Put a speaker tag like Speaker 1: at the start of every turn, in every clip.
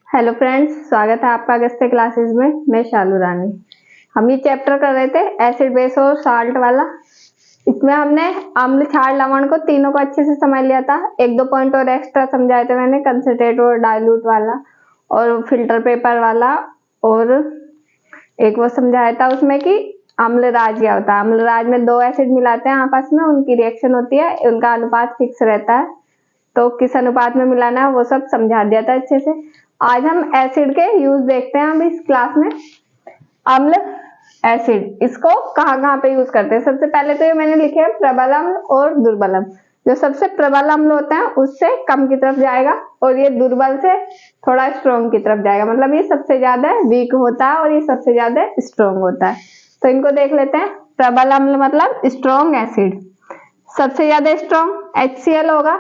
Speaker 1: Hello friends, स्वागत है आपका अगस्त्य क्लासेस में। मैं शालू रानी। हम ये चैप्टर कर रहे थे एसिड बेस और साल्ट वाला। इसमें हमने अम्ल क्षार लवण को तीनों को अच्छे से समझ लिया था। एक दो पॉइंट और एक्स्ट्रा समझाए थे मैंने, कंसंट्रेट और डाइल्यूट वाला और फिल्टर पेपर वाला, और एक वो समझाया था उसमें कि अम्लराज क्या होता है। अम्लराज में दो एसिड मिलाते हैं आपस में, उनकी रिएक्शन होती है, उनका अनुपात फिक्स रहता है, तो किस अनुपात में मिलाना है वो सब समझा दिया था अच्छे से। आज हम एसिड के यूज देखते हैं हम इस क्लास में। अम्ल एसिड, इसको कहाँ कहाँ पे यूज करते हैं। सबसे पहले तो ये मैंने लिखे हैं प्रबल अम्ल और दुर्बल अम्ल। जो सबसे प्रबल अम्ल होता है उससे कम की तरफ जाएगा, और ये दुर्बल से थोड़ा स्ट्रॉन्ग की तरफ जाएगा। मतलब ये सबसे ज्यादा वीक होता है और ये सबसे ज्यादा स्ट्रॉन्ग होता है। तो इनको देख लेते हैं। प्रबल अम्ल मतलब स्ट्रॉन्ग एसिड। सबसे ज्यादा स्ट्रॉन्ग HCl होगा।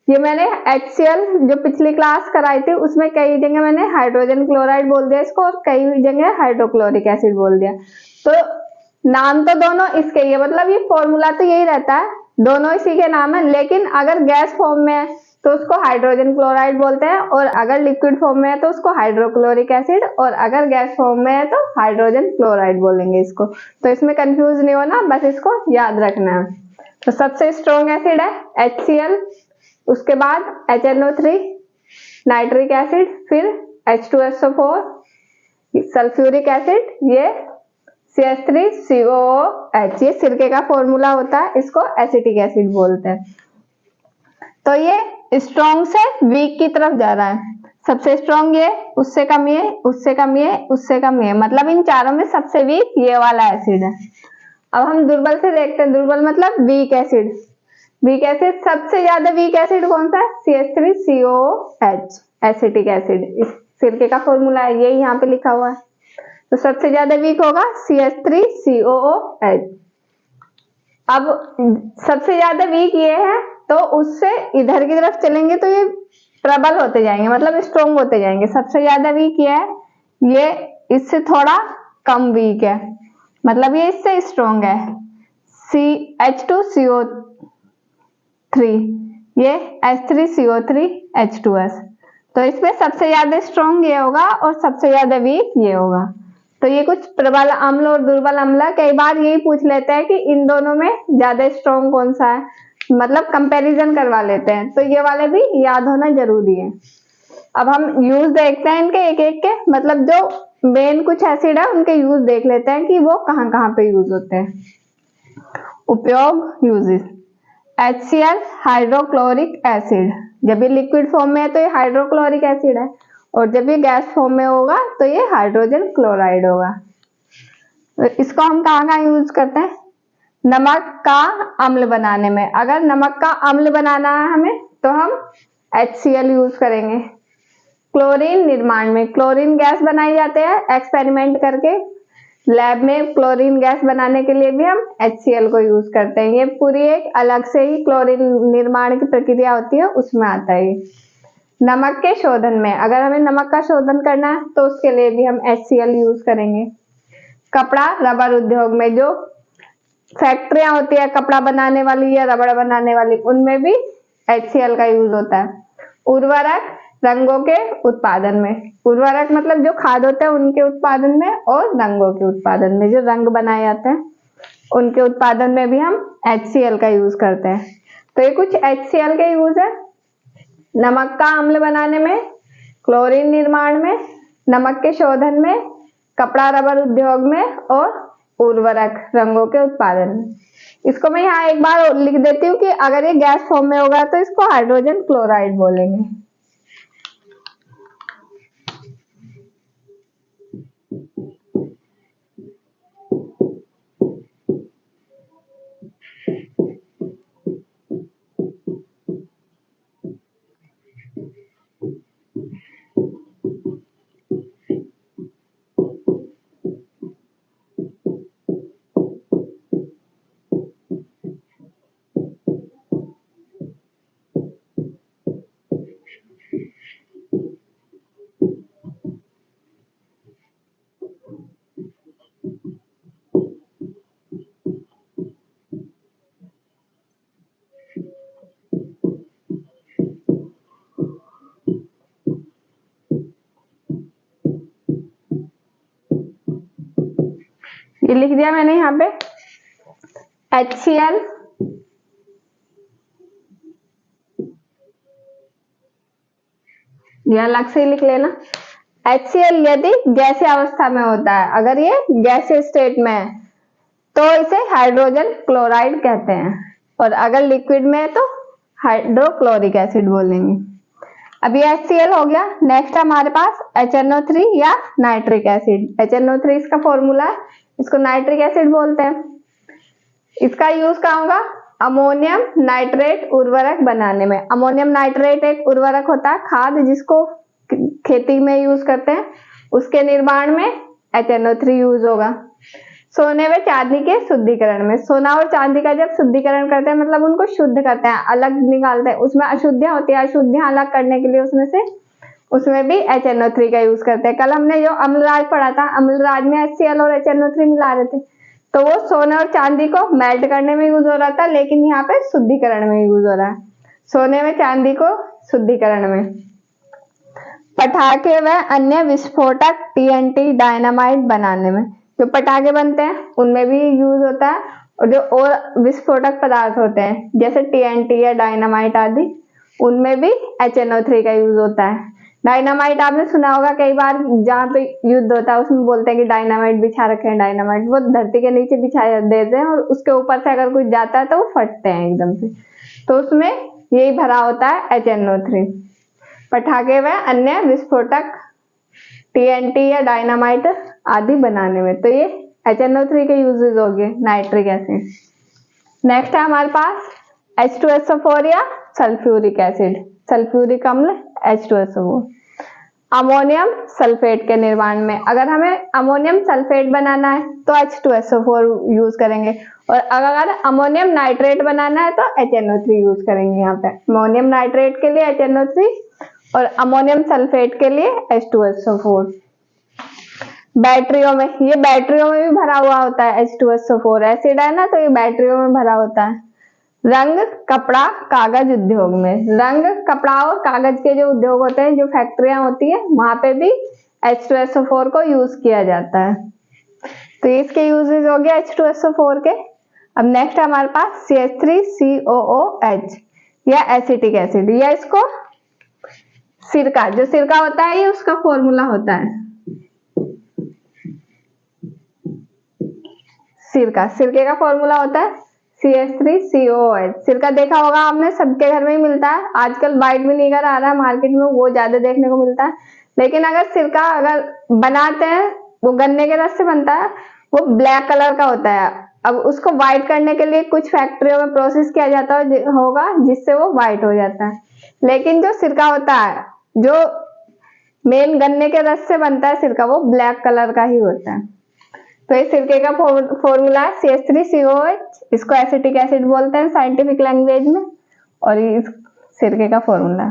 Speaker 1: ये मैंने HCl जो पिछली क्लास कराई थी उसमें कई जगह मैंने हाइड्रोजन क्लोराइड बोल दिया इसको, और कई जगह हाइड्रोक्लोरिक एसिड बोल दिया। तो नाम तो दोनों इसके ही है, मतलब ये फॉर्मूला तो यही रहता है, दोनों इसी के नाम है। लेकिन अगर गैस फॉर्म में है तो उसको हाइड्रोजन क्लोराइड बोलते हैं, और अगर लिक्विड फॉर्म में है तो उसको हाइड्रोक्लोरिक एसिड, और अगर गैस फॉर्म में है तो हाइड्रोजन क्लोराइड बोलेंगे इसको। तो इसमें कंफ्यूज नहीं होना, बस इसको याद रखना है। तो सबसे स्ट्रॉन्ग एसिड है HCl, उसके बाद HNO3 नाइट्रिक एसिड, फिर H2SO4 सल्फ्यूरिक एसिड, ये CH3COOH, ये सिरके का फॉर्मूला होता है, इसको एसिटिक एसिड बोलते हैं। तो ये स्ट्रॉन्ग से वीक की तरफ जा रहा है। सबसे स्ट्रॉन्ग ये, उससे कम ये, उससे कम ये, उससे कम ये, मतलब इन चारों में सबसे वीक ये वाला एसिड है। अब हम दुर्बल से देखते हैं। दुर्बल मतलब वीक एसिड। वीक एसिड, सबसे ज्यादा वीक एसिड कौन सा है? CH3COOH acetic acid. इस सिरके का फॉर्मूला है, ये यहाँ पे लिखा हुआ है। तो सबसे ज्यादा वीक होगा CH3COOH। अब सबसे ज्यादा वीक ये है, तो उससे इधर की तरफ चलेंगे तो ये प्रबल होते जाएंगे, मतलब स्ट्रॉन्ग होते जाएंगे। सबसे ज्यादा वीक ये है, ये इससे थोड़ा कम वीक है, मतलब ये इससे स्ट्रॉन्ग है। H2CO3, ये H3CO3H2S। तो इसमें सबसे ज्यादा स्ट्रॉन्ग ये होगा और सबसे ज्यादा वीक ये होगा। तो ये कुछ प्रबल अम्ल और दुर्बल अम्ल, कई बार यही पूछ लेते हैं कि इन दोनों में ज्यादा स्ट्रॉन्ग कौन सा है, मतलब कंपैरिजन करवा लेते हैं। तो ये वाले भी याद होना जरूरी है। अब हम यूज देखते हैं इनके एक एक के, मतलब जो मेन कुछ एसिड है उनके यूज देख लेते हैं कि वो कहाँ कहाँ पे यूज होते हैं। उपयोग, यूजेस। HCl हाइड्रोक्लोरिक एसिड, जब ये लिक्विड फॉर्म में है तो ये हाइड्रोक्लोरिक एसिड है, और जब ये गैस फॉर्म में होगा तो ये हाइड्रोजन क्लोराइड होगा। तो इसको हम कहाँ कहाँ यूज करते हैं? नमक का अम्ल बनाने में। अगर नमक का अम्ल बनाना है हमें तो हम HCl यूज करेंगे। क्लोरीन निर्माण में, क्लोरीन गैस बनाई जाते हैं एक्सपेरिमेंट करके। लैब में क्लोरीन गैस बनाने के लिए भी हम HCl को यूज करते हैं। ये पूरी एक अलग से ही क्लोरीन निर्माण की प्रक्रिया होती है, उसमें आता है। नमक के शोधन में, अगर हमें नमक का शोधन करना है तो उसके लिए भी हम HCl यूज करेंगे। कपड़ा रबर उद्योग में, जो फैक्ट्रियां होती है कपड़ा बनाने वाली या रबड़ बनाने वाली, उनमें भी HCl का यूज होता है। उर्वरक, रंगों के उत्पादन में। उर्वरक मतलब जो खाद होते हैं उनके उत्पादन में, और रंगों के उत्पादन में, जो रंग बनाए जाते हैं उनके उत्पादन में भी हम HCl का यूज करते हैं। तो ये कुछ HCl के यूज है। नमक का अम्ल बनाने में, क्लोरीन निर्माण में, नमक के शोधन में, कपड़ा रबर उद्योग में, और उर्वरक रंगों के उत्पादन में। इसको मैं यहाँ एक बार लिख देती हूँ कि अगर ये गैस फॉर्म में होगा तो इसको हाइड्रोजन क्लोराइड बोलेंगे। ये लिख दिया मैंने यहाँ पे HCl, ये अलग से लिख लेना। HCl यदि गैसीय अवस्था में होता है, अगर ये गैसीय स्टेट में है तो इसे हाइड्रोजन क्लोराइड कहते हैं, और अगर लिक्विड में है तो हाइड्रोक्लोरिक एसिड बोलेंगे। अब ये HCl हो गया। नेक्स्ट हमारे पास HNO3 या नाइट्रिक एसिड। HNO3 इसका फॉर्मूला है, इसको नाइट्रिक एसिड बोलते हैं। इसका यूज कहाँ होगा? अमोनियम नाइट्रेट उर्वरक बनाने में। अमोनियम नाइट्रेट एक उर्वरक होता है, खाद, जिसको खेती में यूज करते हैं, उसके निर्माण में HNO3 यूज होगा। सोने व चांदी के शुद्धिकरण में, सोना और चांदी का जब शुद्धिकरण करते हैं मतलब उनको शुद्ध करते हैं, अलग निकालते हैं, उसमें अशुद्धियां होती है, अशुद्धियां अलग करने के लिए उसमें भी HNO3 का यूज करते हैं। कल हमने जो अम्लराज पढ़ा था, अम्लराज में HCl और HNO3 मिला रहे थे, तो वो सोने और चांदी को मेल्ट करने में यूज हो रहा था, लेकिन यहाँ पे शुद्धिकरण में यूज हो रहा है, सोने व चांदी को शुद्धिकरण में। पटाखे व अन्य विस्फोटक TNT डायनामाइट बनाने में, जो पटाखे बनते हैं उनमें भी यूज होता है, और जो और विस्फोटक पदार्थ होते हैं जैसे TNT या डायनामाइट आदि, उनमें भी HNO3 का यूज होता है। डायनामाइट आपने सुना होगा कई बार, जहाँ पे युद्ध होता है उसमें बोलते हैं कि डायनामाइट बिछा रखे हैं। डायनामाइट वो धरती के नीचे बिछा देते हैं और उसके ऊपर से अगर कुछ जाता है तो वो फटते हैं एकदम से, तो उसमें यही भरा होता है HNO3। पटाखे व अन्य विस्फोटक TNT या डायनामाइट आदि बनाने में, तो ये HNO3 के यूजेस हो गए, नाइट्रिक एसिड। नेक्स्ट है हमारे पास H2SO4 या सल्फ्यूरिक एसिड, सल्फ्यूरिक अम्ल H2SO4। अमोनियम सल्फेट के निर्माण में, अगर हमें अमोनियम सल्फेट बनाना है तो H2SO4 यूज करेंगे, और अगर अमोनियम नाइट्रेट बनाना है तो HNO3 यूज करेंगे। यहाँ पे अमोनियम नाइट्रेट के लिए HNO3 और अमोनियम सल्फेट के लिए H2SO4। बैटरियों में, ये बैटरियों में भी भरा हुआ होता है H2SO4, एसिड है ना, तो ये बैटरियों में भरा होता है। रंग, कपड़ा, कागज उद्योग में, रंग, कपड़ा और कागज के जो उद्योग होते हैं, जो फैक्ट्रियां होती है, वहां पे भी H2SO4 को यूज किया जाता है। तो इसके यूजेस हो गया H2SO4 के। अब नेक्स्ट हमारे पास CH3COOH या एसिटिक एसिड, या इसको सिरका, जो सिरका होता है ये उसका फॉर्मूला होता है सिरका, सिरके का फॉर्मूला होता है CH3COOH। सिरका देखा होगा आपने, सबके घर में ही मिलता है, आजकल वाइट विनीगर आ रहा है मार्केट में, वो ज्यादा देखने को मिलता है। लेकिन अगर सिरका अगर बनाते हैं, वो गन्ने के रस से बनता है, वो ब्लैक कलर का होता है। अब उसको व्हाइट करने के लिए कुछ फैक्ट्रियों में प्रोसेस किया जाता होगा, जिससे वो व्हाइट हो जाता है। लेकिन जो सिरका होता है, जो मेन गन्ने के रस से बनता है सिरका, वो ब्लैक कलर का ही होता है। तो इस सिरके का फॉर्मूला है CH3COOH, इसको एसिटिक एसिड बोलते हैं साइंटिफिक लैंग्वेज में, और इस सिरके का फॉर्मूला।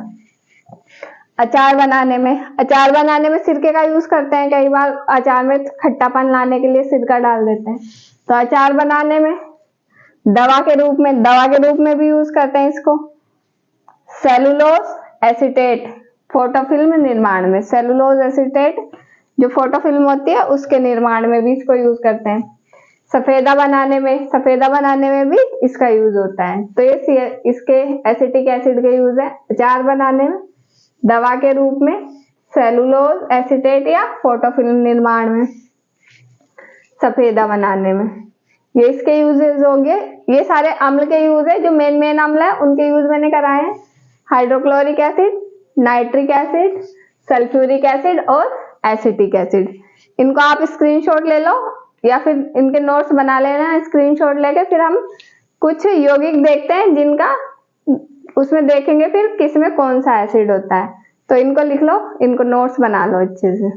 Speaker 1: अचार बनाने में सिरके का यूज करते हैं, कई बार अचार में खट्टापन लाने के लिए सिरका डाल देते हैं। तो अचार बनाने में, दवा के रूप में भी यूज करते हैं इसको। सेलुलोज एसीटेट, फोटोफिल्म निर्माण में, सेलुलोज एसीटेट जो फोटोफिल्म होती है उसके निर्माण में भी इसको यूज करते हैं। सफेदा बनाने में भी इसका यूज होता है। तो ये इसके एसिटिक एसिड के यूज है अचार बनाने में, दवा के रूप में, सेलुलोज एसीटेट या फोटोफिल्म निर्माण में, सफेदा बनाने में। ये इसके यूजेस हो गए। ये सारे अम्ल के यूज है, जो मेन अम्ल है उनके यूज मैंने कराए हैं। Hydrochloric acid, nitric acid, sulphuric acid और एसिटिक एसिड। इनको आप स्क्रीनशॉट ले लो या फिर इनके नोट्स बना लेना स्क्रीनशॉट लेके। फिर हम कुछ यौगिक देखते हैं जिनका उसमें देखेंगे फिर किसमें कौन सा एसिड होता है। तो इनको लिख लो, इनको नोट्स बना लो अच्छे से।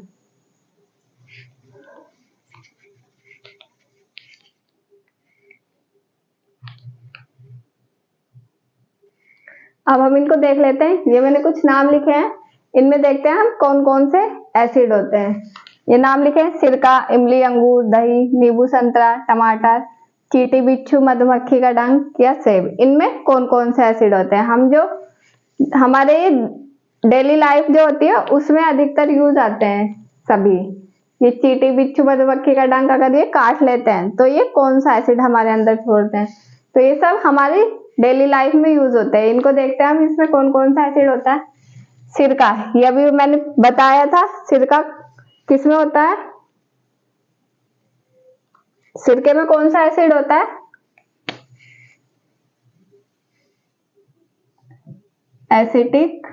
Speaker 1: अब हम इनको देख लेते हैं। ये मैंने कुछ नाम लिखे हैं, इनमें देखते हैं हम कौन कौन से एसिड होते हैं। ये नाम लिखे हैं, सिरका, इमली, अंगूर, दही, नींबू, संतरा, टमाटर, चींटी, बिच्छू, मधुमक्खी का डंक या सेब। इनमें कौन कौन से एसिड होते हैं। हम जो हमारे डेली लाइफ जो होती है उसमें अधिकतर यूज आते हैं सभी। ये चींटी, बिच्छू, मधुमक्खी का डंक अगर ये काट लेते हैं तो ये कौन सा एसिड हमारे अंदर छोड़ते हैं। तो ये सब हमारी डेली लाइफ में यूज होते हैं। इनको देखते हैं हम, इसमें कौन कौन सा एसिड होता है। सिरका, ये अभी मैंने बताया था, सिरका किसमें होता है, सिरके में कौन सा एसिड होता है, एसिटिक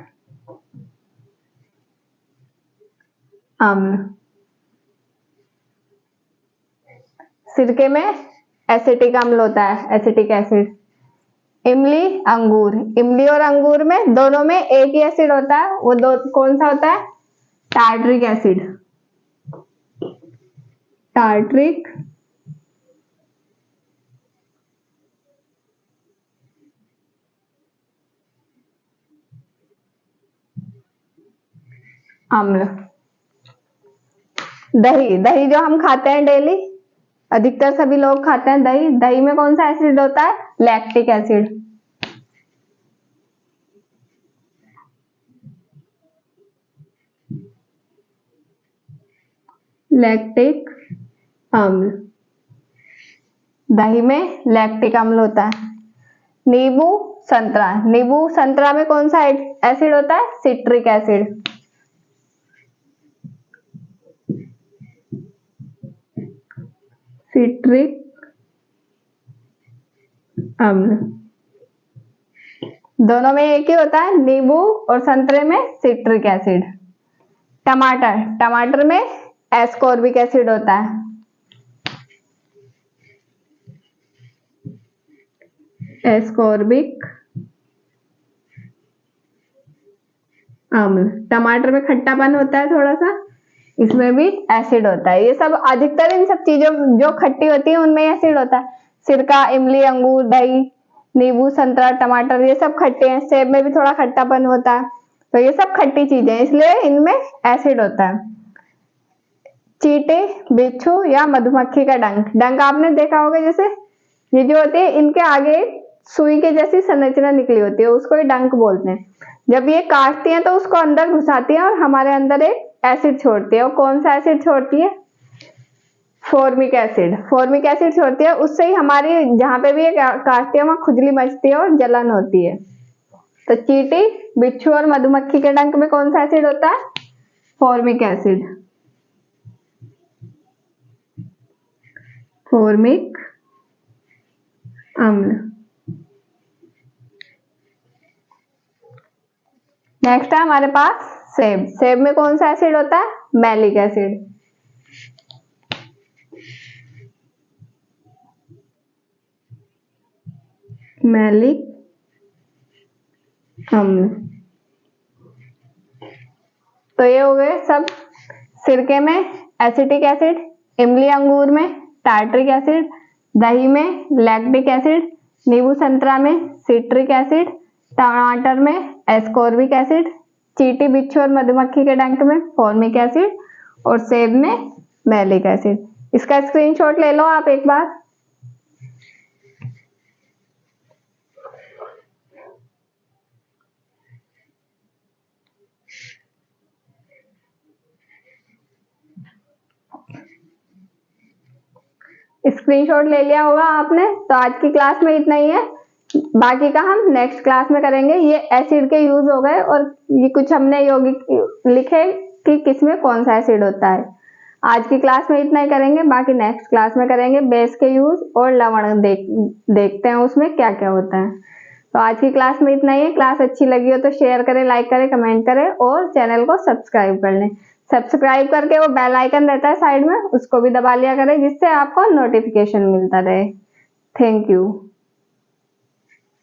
Speaker 1: अम्ल। सिरके में एसिटिक अम्ल होता है, एसिटिक एसिड। इमली, अंगूर, इमली और अंगूर में दोनों में एक ही एसिड होता है, वो दो कौन सा होता है, टार्ट्रिक एसिड, टार्ट्रिक अम्ल। दही, दही जो हम खाते हैं डेली, अधिकतर सभी लोग खाते हैं दही, दही में कौन सा एसिड होता है, लैक्टिक एसिड, लैक्टिक अम्ल। दही में लैक्टिक अम्ल होता है। नींबू, संतरा, नींबू संतरा में कौन सा एसिड होता है, सिट्रिक एसिड, सिट्रिक अम्ल। दोनों में एक ही होता है, नींबू और संतरे में सिट्रिक एसिड। टमाटर, टमाटर में एस्कॉर्बिक एसिड होता है, एस्कॉर्बिक अम्ल। टमाटर में खट्टापन होता है थोड़ा सा, इसमें भी एसिड होता है। ये सब अधिकतर इन सब चीजों जो खट्टी होती है उनमें एसिड होता है। सिरका, इमली, अंगूर, दही, नींबू, संतरा, टमाटर, ये सब खट्टे हैं। सेब में भी थोड़ा खट्टापन होता है, तो ये सब खट्टी चीजें हैं, इसलिए इनमें एसिड होता है। चींटी, बिच्छू या मधुमक्खी का डंक, डंक आपने देखा होगा, जैसे ये जो होते हैं इनके आगे सुई के जैसी संरचना निकली होती है, उसको ही डंक बोलते हैं। जब ये काटती हैं तो उसको अंदर घुसाती हैं और हमारे अंदर एक एसिड छोड़ती है। और कौन सा एसिड छोड़ती है, फॉर्मिक एसिड, फॉर्मिक एसिड छोड़ती है। उससे ही हमारी जहां पे भी ये काटती है वहां खुजली मचती है और जलन होती है। तो चींटी, बिच्छू और मधुमक्खी के डंक में कौन सा एसिड होता है, फॉर्मिक एसिड, फॉर्मिक अम्ल। नेक्स्ट है हमारे पास सेब, सेब में कौन सा एसिड होता है, मैलिक एसिड, मैलिक अम्ल। तो ये हो गए सब। सिरके में एसिटिक एसिड, इमली अंगूर में टार्ट्रिक एसिड, दही में लैक्टिक एसिड, नींबू संतरा में सिट्रिक एसिड, टमाटर में एस्कॉर्बिक एसिड, चींटी, बिच्छू और मधुमक्खी के डंक में फॉर्मिक एसिड और सेब में मैलिक एसिड। इसका स्क्रीनशॉट ले लो आप एक बार। स्क्रीनशॉट ले लिया होगा आपने। तो आज की क्लास में इतना ही है, बाकी का हम नेक्स्ट क्लास में करेंगे। ये एसिड के यूज हो गए और ये कुछ हमने यौगिक लिखे कि किसमें कौन सा एसिड होता है। आज की क्लास में इतना ही करेंगे, बाकी नेक्स्ट क्लास में करेंगे बेस के यूज और लवण देखते हैं उसमें क्या क्या होता है। तो आज की क्लास में इतना ही है। क्लास अच्छी लगी हो तो शेयर करें, लाइक करें, कमेंट करें और चैनल को सब्सक्राइब कर लें। सब्सक्राइब करके वो बेल आइकन रहता है साइड में, उसको भी दबा लिया करें जिससे आपको नोटिफिकेशन मिलता रहे। Thank you.